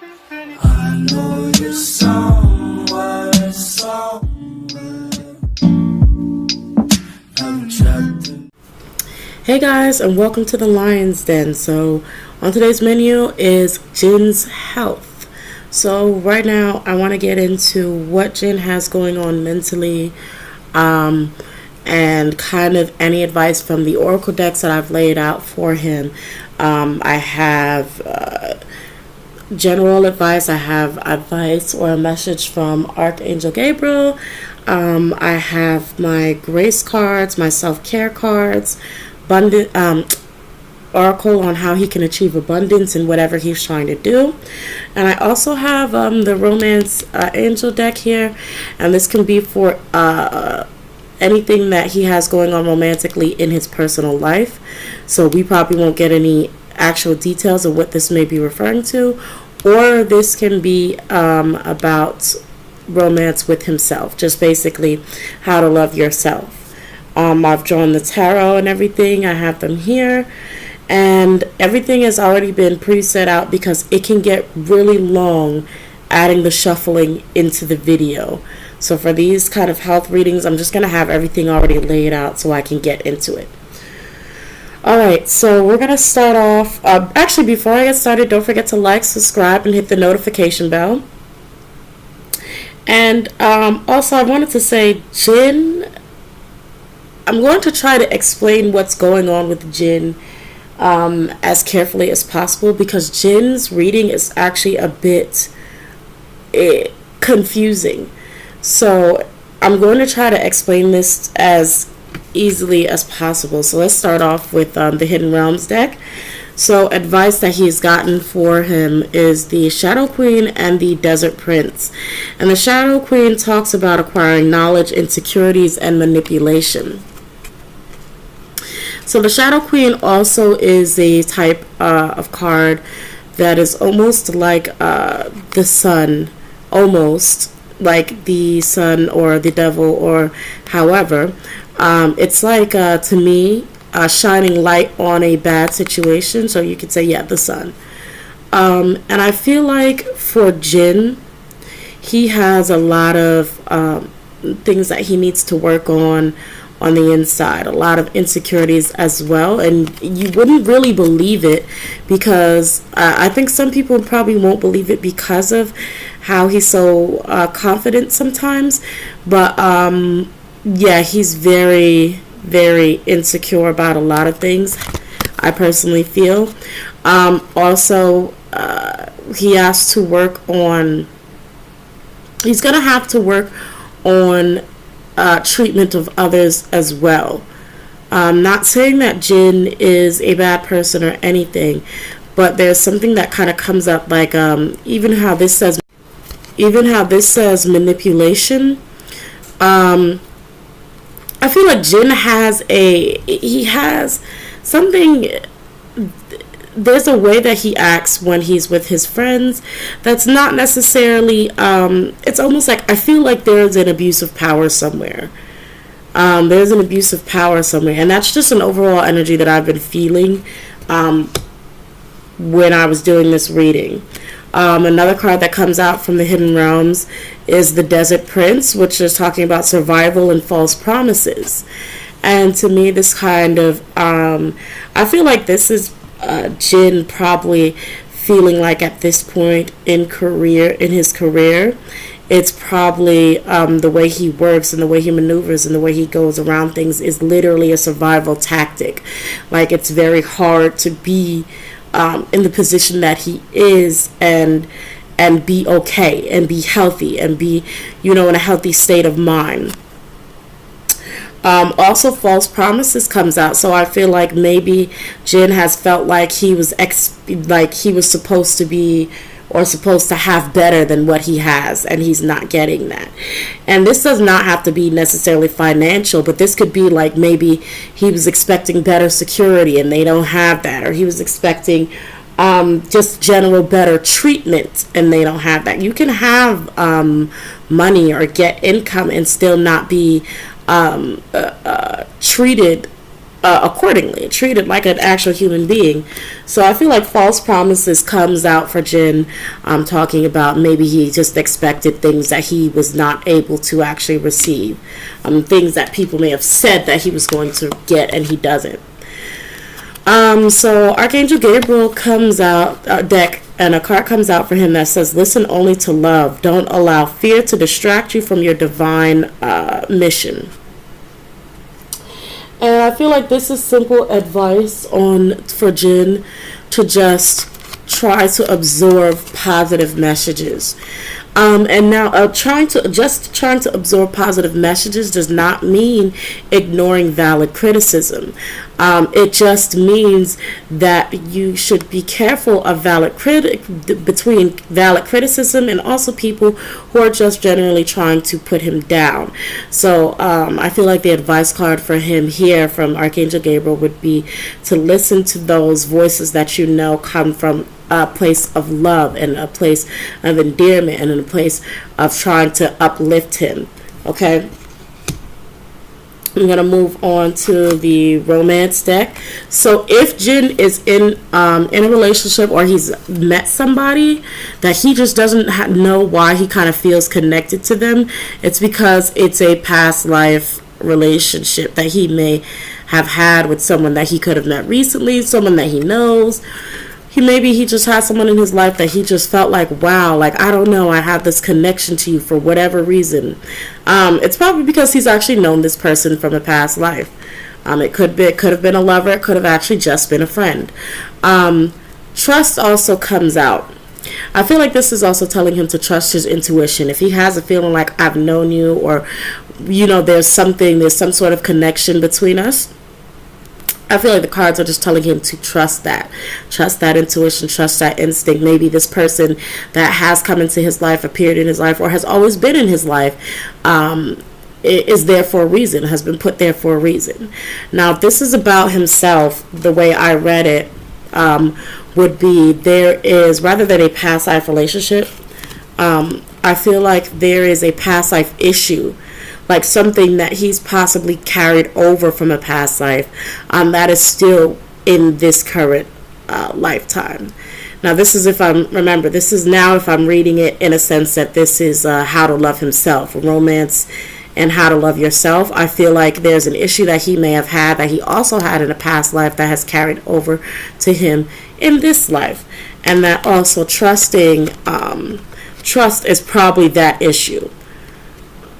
I know you're somewhere. I'm trapped in. Hey guys, and welcome to the Lion's Den. So on today's menu is Jin's health. So right now I want to get into what Jin has going on mentally, and kind of any advice from the oracle decks that I've laid out for him. I have general advice, I have advice or a message from Archangel Gabriel. I have my grace cards, my self-care cards, oracle on how he can achieve abundance in whatever he's trying to do. And I also have the romance angel deck here, and this can be for anything that he has going on romantically in his personal life. So we probably won't get any actual details of what this may be referring to, or this can be about romance with himself, just basically how to love yourself. I've drawn the tarot and everything. I have them here, and everything has already been preset out because it can get really long adding the shuffling into the video. So for these kind of health readings, I'm just going to have everything already laid out so I can get into it. Alright, so we're going to start off. Actually, before I get started, don't forget to like, subscribe, and hit the notification bell. And also, I wanted to say, Jin, I'm going to try to explain what's going on with Jin as carefully as possible, because Jin's reading is actually a bit confusing. So I'm going to try to explain this as easily as possible. So let's start off with the Hidden Realms deck. So advice that he's gotten for him is the Shadow Queen and the Desert Prince. And the Shadow Queen talks about acquiring knowledge, insecurities, and manipulation. So the Shadow Queen also is a type of card that is almost like the sun, almost like the sun or the devil, or however. It's like, to me, shining light on a bad situation. So you could say, yeah, the sun. And I feel like for Jin, he has a lot of things that he needs to work on the inside, a lot of insecurities as well. And you wouldn't really believe it, because I think some people probably won't believe it because of how he's so confident sometimes. But yeah, he's very, very insecure about a lot of things, I personally feel. Also, he has to work on, he's going to have to work on treatment of others as well. Not saying that Jin is a bad person or anything, but there's something that kind of comes up, like even how this says manipulation. I feel like Jin has something. There's a way that he acts when he's with his friends that's not necessarily, it's almost like, I feel like there's an abuse of power somewhere. There's an abuse of power somewhere, and that's just an overall energy that I've been feeling when I was doing this reading. Another card that comes out from the Hidden Realms is the Desert Prince, which is talking about survival and false promises. And to me, this kind of, I feel like this is Jin probably feeling like at this point in his career, it's probably the way he works and the way he maneuvers and the way he goes around things is literally a survival tactic. Like, it's very hard to be in the position that he is and be okay and be healthy and be, in a healthy state of mind. Also, false promises comes out, so I feel like maybe Jin has felt like he was supposed to be or supposed to have better than what he has, and he's not getting that. And this does not have to be necessarily financial, but this could be like maybe he was expecting better security and they don't have that, or he was expecting just general better treatment and they don't have that. You can have money or get income and still not be treated accordingly, treated like an actual human being. So I feel like false promises comes out for Jin, talking about maybe he just expected things that he was not able to actually receive, things that people may have said that he was going to get and he doesn't. So Archangel Gabriel comes out, deck, and a card comes out for him that says, listen only to love. Don't allow fear to distract you from your divine mission. And I feel like this is simple advice for Jin to just try to absorb positive messages. And now trying to absorb positive messages does not mean ignoring valid criticism. It just means that you should be careful of between valid criticism and also people who are just generally trying to put him down. So I feel like the advice card for him here from Archangel Gabriel would be to listen to those voices that you know come from a place of love and a place of endearment and a place of trying to uplift him. Okay, I'm going to move on to the romance deck. So if Jin is in a relationship or he's met somebody that he just doesn't know why he kind of feels connected to them, it's because it's a past life relationship that he may have had with someone that he could have met recently, someone that he knows. Maybe he just had someone in his life that he just felt like, wow, like, I don't know, I have this connection to you for whatever reason. It's probably because he's actually known this person from a past life. It could have been a lover. It could have actually just been a friend. Trust also comes out. I feel like this is also telling him to trust his intuition. If he has a feeling like I've known you, or, there's some sort of connection between us, I feel like the cards are just telling him to trust that intuition, trust that instinct. Maybe this person that has come into his life, appeared in his life, or has always been in his life, is there for a reason, has been put there for a reason. Now, if this is about himself, the way I read it would be, there is, rather than a past life relationship, I feel like there is a past life issue, like something that he's possibly carried over from a past life that is still in this current lifetime. Now, this is if I'm reading it in a sense that this is how to love himself, romance and how to love yourself. I feel like there's an issue that he may have had that he also had in a past life that has carried over to him in this life. And that also trust is probably that issue.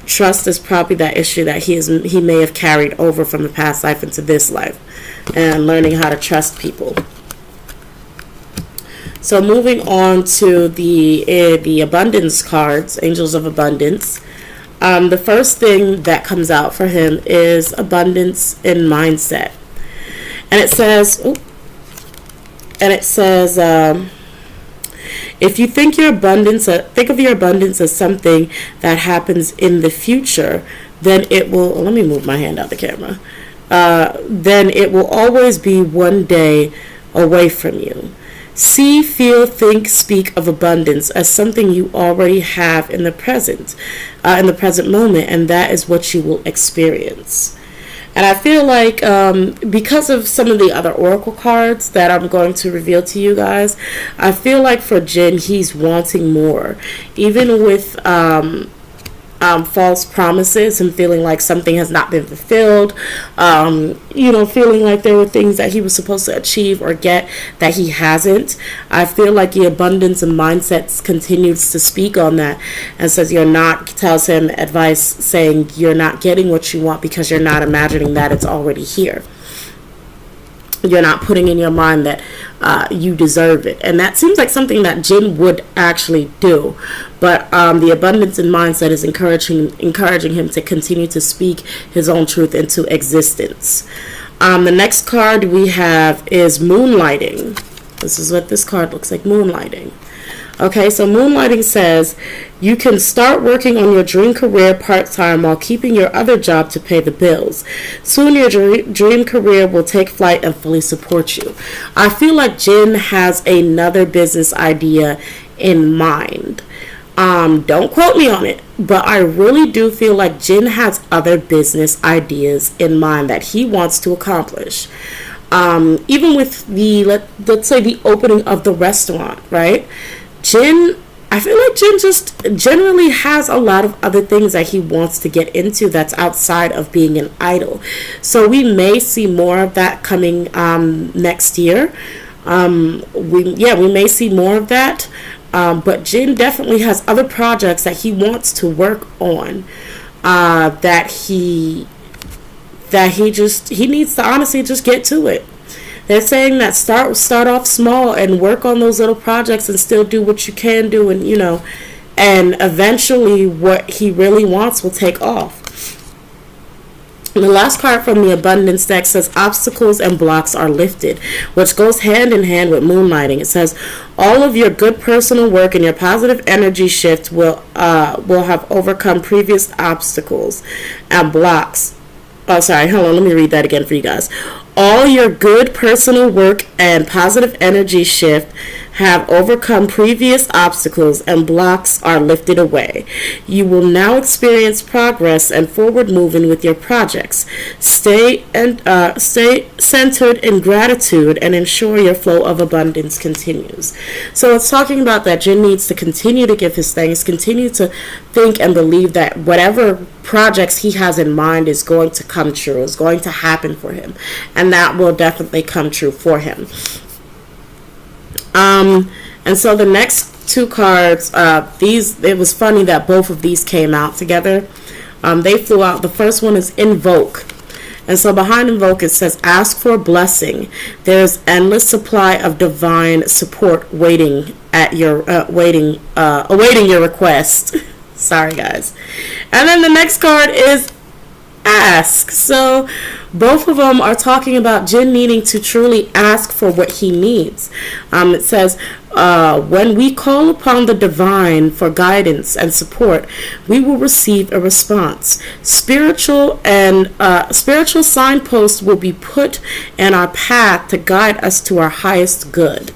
Trust is probably that issue that he may have carried over from the past life into this life, and learning how to trust people. So moving on to the abundance cards, Angels of Abundance. The first thing that comes out for him is abundance in mindset, and it says, if you think of your abundance as something that happens in the future, then it will, let me move my hand out the camera, then it will always be one day away from you. See, feel, think, speak of abundance as something you already have in the present moment, and that is what you will experience. And I feel like because of some of the other oracle cards that I'm going to reveal to you guys, I feel like for Jin, he's wanting more. Even with false promises and feeling like something has not been fulfilled, feeling like there were things that he was supposed to achieve or get that he hasn't. I feel like the abundance and mindset continues to speak on that and tells him advice saying you're not getting what you want because you're not imagining that it's already here. You're not putting in your mind that you deserve it. And that seems like something that Jin would actually do. But the abundance in mindset is encouraging him to continue to speak his own truth into existence. The next card we have is Moonlighting. This is what this card looks like, Moonlighting. Okay, so Moonlighting says you can start working on your dream career part-time while keeping your other job to pay the bills. Soon your dream career will take flight and fully support you. I feel like Jin has another business idea in mind. Don't quote me on it, but I really do feel like Jin has other business ideas in mind that he wants to accomplish. Even with the, let's say, the opening of the restaurant, right? I feel like Jin just generally has a lot of other things that he wants to get into that's outside of being an idol. So we may see more of that coming next year. We may see more of that. But Jin definitely has other projects that he wants to work on. That he needs to honestly just get to it. They're saying that start off small and work on those little projects and still do what you can do, and and eventually what he really wants will take off. And the last card from the abundance deck says obstacles and blocks are lifted, which goes hand in hand with moonlighting. It says all of your good personal work and your positive energy shift will have overcome previous obstacles and blocks. Oh, sorry, hold on, let me read that again for you guys. All your good personal work and positive energy shift have overcome previous obstacles and blocks are lifted away. You will now experience progress and forward moving with your projects. Stay centered in gratitude and ensure your flow of abundance continues. So it's talking about that Jin needs to continue to give his thanks, continue to think and believe that whatever projects he has in mind is going to come true, is going to happen for him, and that will definitely come true for him. And so the next two cards, it was funny that both of these came out together. They flew out. The first one is Invoke. And so behind Invoke it says, ask for blessing. There's endless supply of divine support awaiting your request. Sorry, guys. And then the next card is Ask. So both of them are talking about Jin needing to truly ask for what he needs. It says, when we call upon the divine for guidance and support, we will receive a response. Spiritual signposts will be put in our path to guide us to our highest good.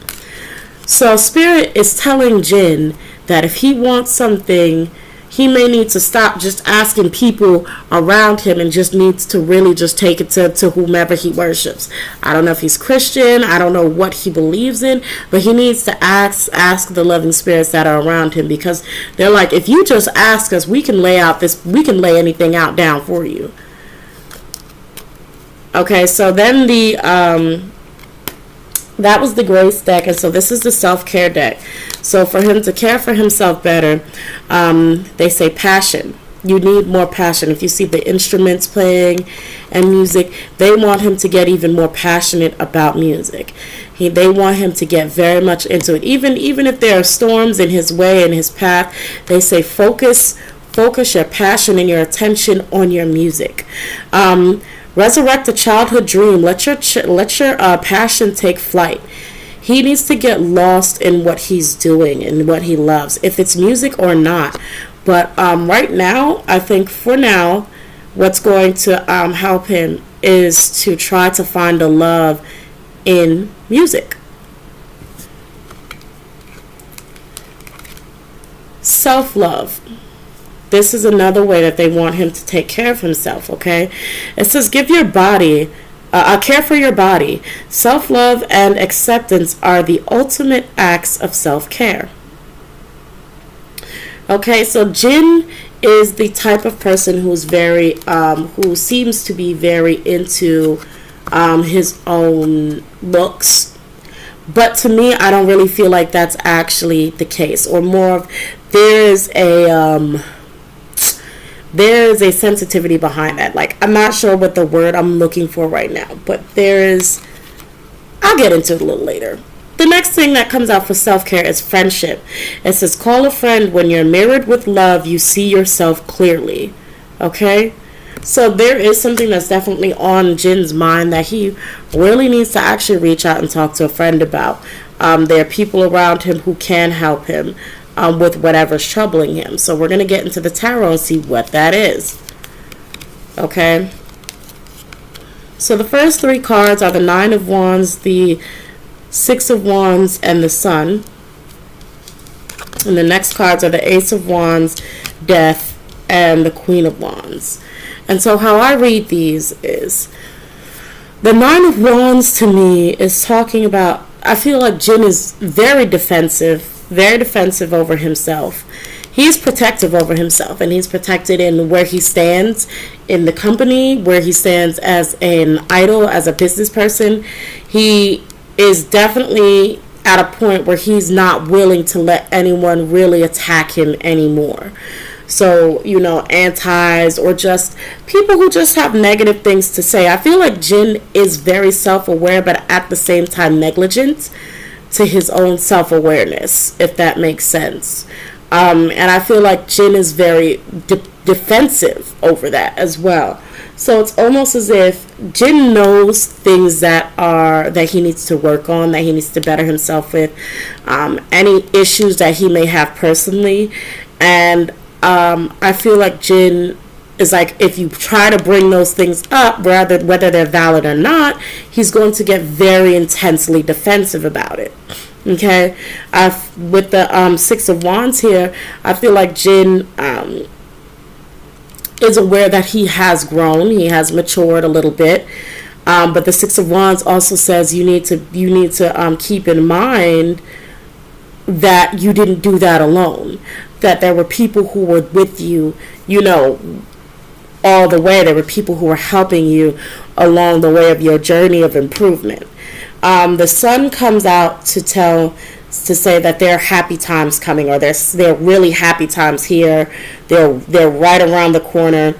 So Spirit is telling Jin that if he wants something, he may need to stop just asking people around him and just needs to really just take it to whomever he worships. I don't know if he's Christian. I don't know what he believes in, but he needs to ask the loving spirits that are around him, because they're like, if you just ask us, we can lay anything out down for you. Okay, so then that was the Grace deck, and so this is the Self-Care deck. So for him to care for himself better, they say passion. You need more passion. If you see the instruments playing and music, they want him to get even more passionate about music. They want him to get very much into it. Even if there are storms in his way and his path, they say focus your passion and your attention on your music. Resurrect a childhood dream. Let your passion take flight. He needs to get lost in what he's doing and what he loves, if it's music or not. But right now, I think for now, what's going to help him is to try to find a love in music. Self-love. This is another way that they want him to take care of himself, okay? It says, give your body, care for your body. Self-love and acceptance are the ultimate acts of self-care. Okay, so Jin is the type of person who's very, who seems to be very into his own looks. But to me, I don't really feel like that's actually the case. Or more of, there's a sensitivity behind that. Like, I'm not sure what the word I'm looking for right now, but I'll get into it a little later. The next thing that comes out for self-care is friendship. It says, call a friend. When you're mirrored with love, you see yourself clearly. Okay? So there is something that's definitely on Jin's mind that he really needs to actually reach out and talk to a friend about. There are people around him who can help him with whatever's troubling him. So we're going to get into the tarot and see what that is. Okay? So the first three cards are the Nine of Wands, the Six of Wands, and the Sun. And the next cards are the Ace of Wands, Death, and the Queen of Wands. And so how I read these is, the Nine of Wands to me is talking about, I feel like Jin is very defensive over himself. He's protective over himself, and he's protected in where he stands in the company, where he stands as an idol, as a business person. He is definitely at a point where he's not willing to let anyone really attack him anymore. So, antis or just people who just have negative things to say. I feel like Jin is very self-aware, but at the same time negligent to his own self-awareness, if that makes sense. And I feel like Jin is very defensive over that as well. So it's almost as if Jin knows things that he needs to work on, that he needs to better himself with, any issues that he may have personally. And I feel like Jin is like, if you try to bring those things up, whether they're valid or not, he's going to get very intensely defensive about it. Okay, with the Six of Wands here, I feel like Jin is aware that he has grown, he has matured a little bit. But the Six of Wands also says you need to keep in mind that you didn't do that alone. That there were people who were with you, all the way. There were people who were helping you along the way of your journey of improvement. The sun comes out to say that there are happy times coming, or they're really happy times here. They're right around the corner.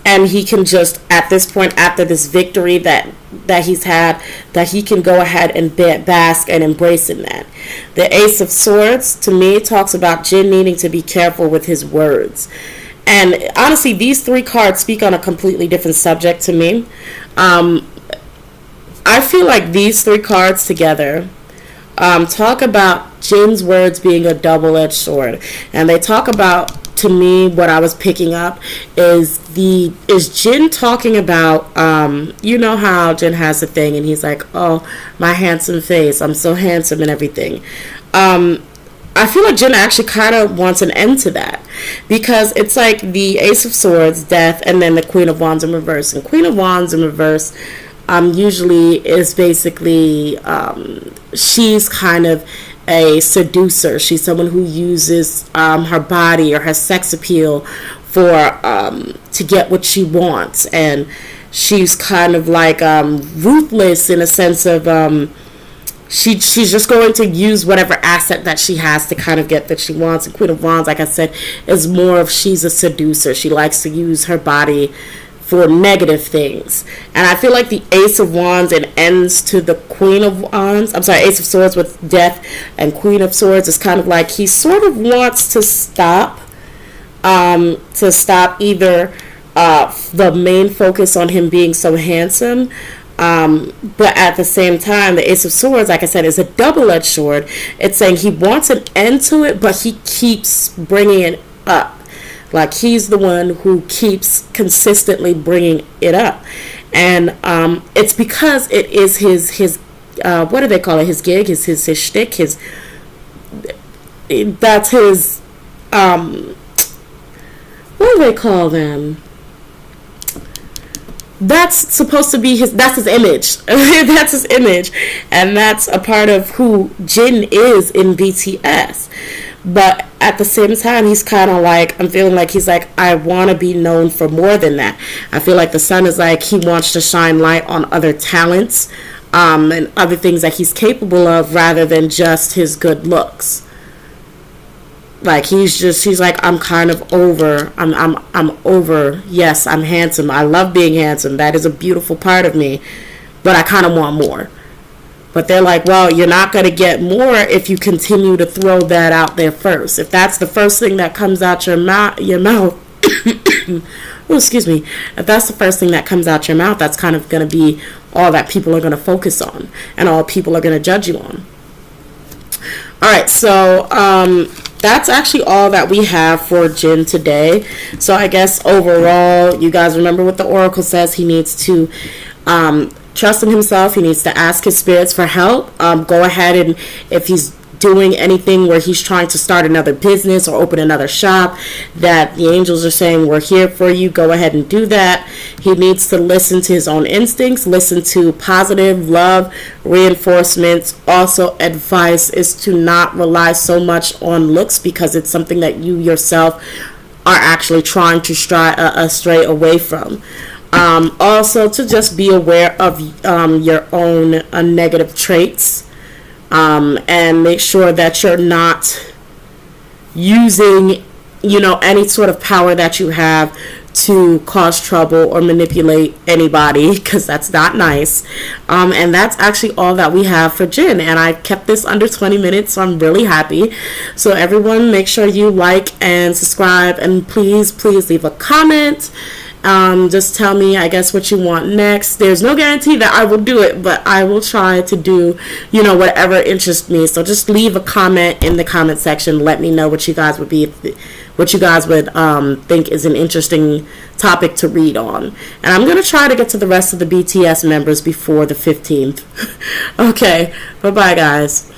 And he can just, at this point, after this victory that he's had, that he can go ahead and bask and embrace in that. The Ace of Swords, to me, talks about Jin needing to be careful with his words. And honestly, these three cards speak on a completely different subject to me. I feel like these three cards together talk about Jin's words being a double-edged sword. And they talk about, to me, what I was picking up is Jin talking about, how Jin has a thing and he's like, oh, my handsome face, I'm so handsome and everything. I feel like Jin actually kind of wants an end to that, because it's like the Ace of Swords, Death, and then the Queen of Wands in reverse. And Queen of Wands in reverse usually is basically, she's kind of a seducer. She's someone who uses her body or her sex appeal for to get what she wants, and she's kind of like ruthless in a sense of she's just going to use whatever asset that she has to kind of get that she wants. And Queen of Wands, like I said, is more of, she's a seducer. She likes to use her body for negative things. And I feel like the Ace of Wands and ends to the Queen of Wands, Ace of Swords with Death and Queen of Swords is kind of like he sort of wants to stop either the main focus on him being so handsome, but at the same time, the Ace of Swords, like I said, is a double-edged sword. It's saying he wants an end to it, but he keeps bringing it up. Like, he's the one who keeps consistently bringing it up. And it's because it is his what do they call it? His gig, his shtick, that's his, what do they call them? That's supposed to be that's his image. That's his image. And that's a part of who Jin is in BTS. But at the same time, he's kind of like, I'm feeling like he's like, I want to be known for more than that. I feel like the sun is like, he wants to shine light on other talents and other things that he's capable of rather than just his good looks. Like, he's like, I'm kind of over, I'm over, yes, I'm handsome, I love being handsome, that is a beautiful part of me, but I kind of want more. But they're like, well, you're not going to get more if you continue to throw that out there first. If that's the first thing that comes out your mouth, oh, excuse me, if that's the first thing that comes out your mouth, that's kind of going to be all that people are going to focus on and all people are going to judge you on. All right, so that's actually all that we have for Jin today. So I guess overall, you guys remember what the Oracle says. He needs to trust in himself. He needs to ask his spirits for help. Go ahead, and if he's doing anything where he's trying to start another business or open another shop, that the angels are saying, we're here for you, go ahead and do that. He needs to listen to his own instincts, listen to positive love reinforcements. Also, advice is to not rely so much on looks, because it's something that you yourself are actually trying to stray away from. Also, to just be aware of your own negative traits, and make sure that you're not using, any sort of power that you have to cause trouble or manipulate anybody, because that's not nice. And that's actually all that we have for Jin, and I kept this under 20 minutes, so I'm really happy. So everyone, make sure you like and subscribe, and please leave a comment. Just tell me, I guess, what you want next. There's no guarantee that I will do it, but I will try to do, whatever interests me. So just leave a comment in the comment section. Let me know what you guys would think is an interesting topic to read on. And I'm going to try to get to the rest of the BTS members before the 15th. Okay, bye-bye, guys.